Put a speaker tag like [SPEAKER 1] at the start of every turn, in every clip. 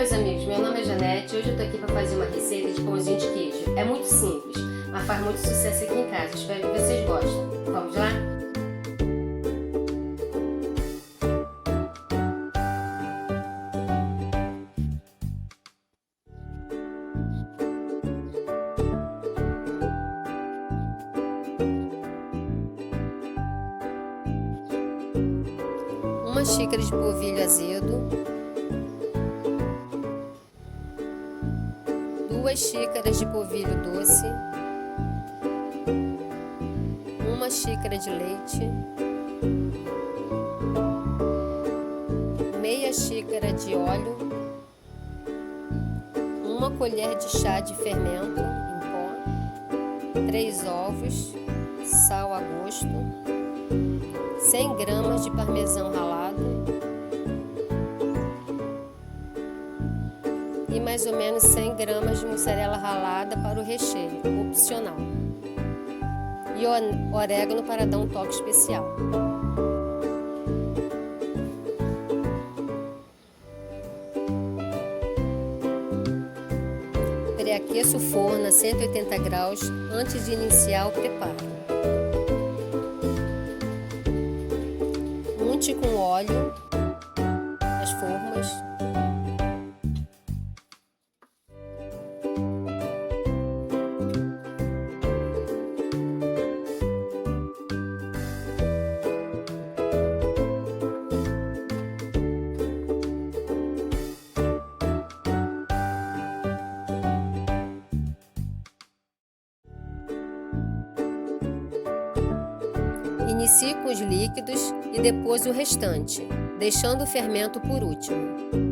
[SPEAKER 1] meus amigos, meu nome é Janete e hoje eu tô aqui para fazer uma receita de pãozinho de queijo. É muito simples, mas faz muito sucesso aqui em casa. Espero que vocês gostem. Vamos lá? Uma xícara de polvilho azedo, 2 xícaras de polvilho doce, 1 xícara de leite, meia xícara de óleo, 1 colher de chá de fermento em pó, 3 ovos, sal a gosto, 100 gramas de parmesão ralado e mais ou menos 100 gramas de mussarela ralada para o recheio, opcional, e orégano para dar um toque especial. Pré-aqueça o forno a 180 graus antes de iniciar o preparo. Unte com óleo as formas. Inicie com os líquidos e depois o restante, deixando o fermento por último.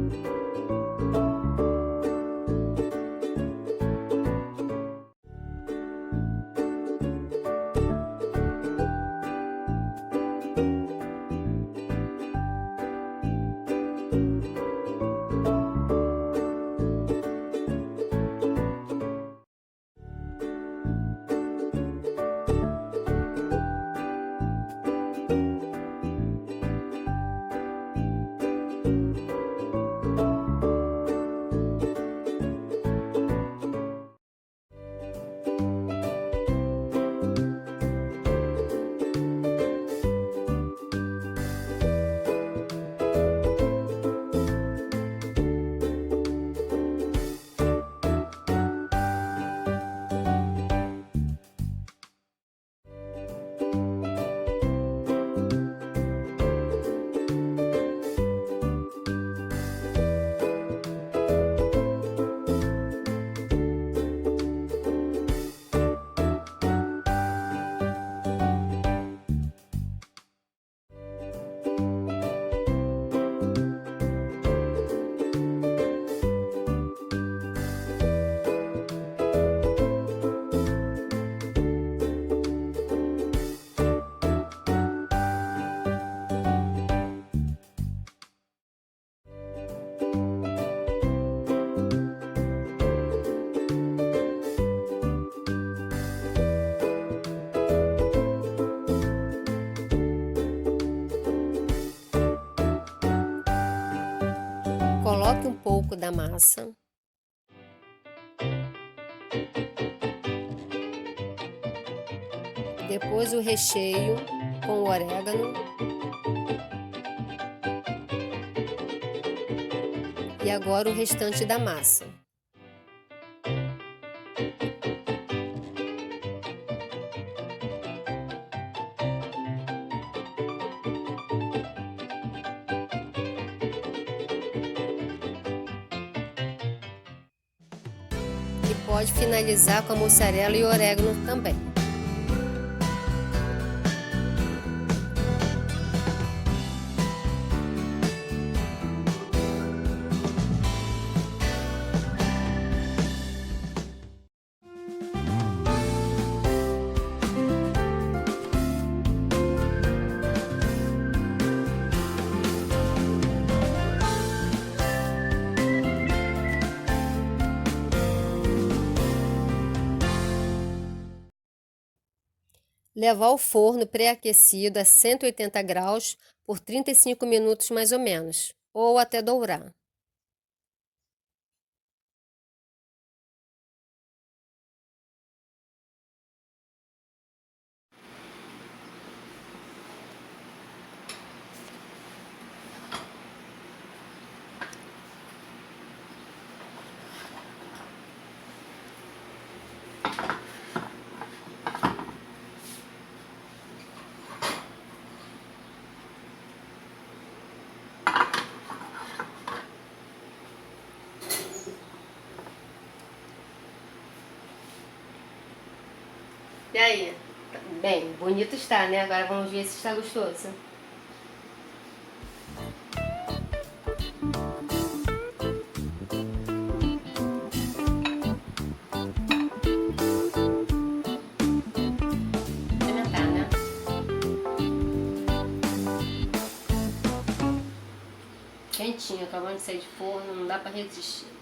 [SPEAKER 1] Coloque um pouco da massa. Depois o recheio com o orégano. E agora o restante da massa. E pode finalizar com a mussarela e orégano também. Levar ao forno pré-aquecido a 180 graus por 35 minutos mais ou menos, ou até dourar. E aí? Bem, bonito está, né? Agora vamos ver se está gostoso. Experimentar, né? Quentinho, acabando de sair de forno, não dá pra resistir.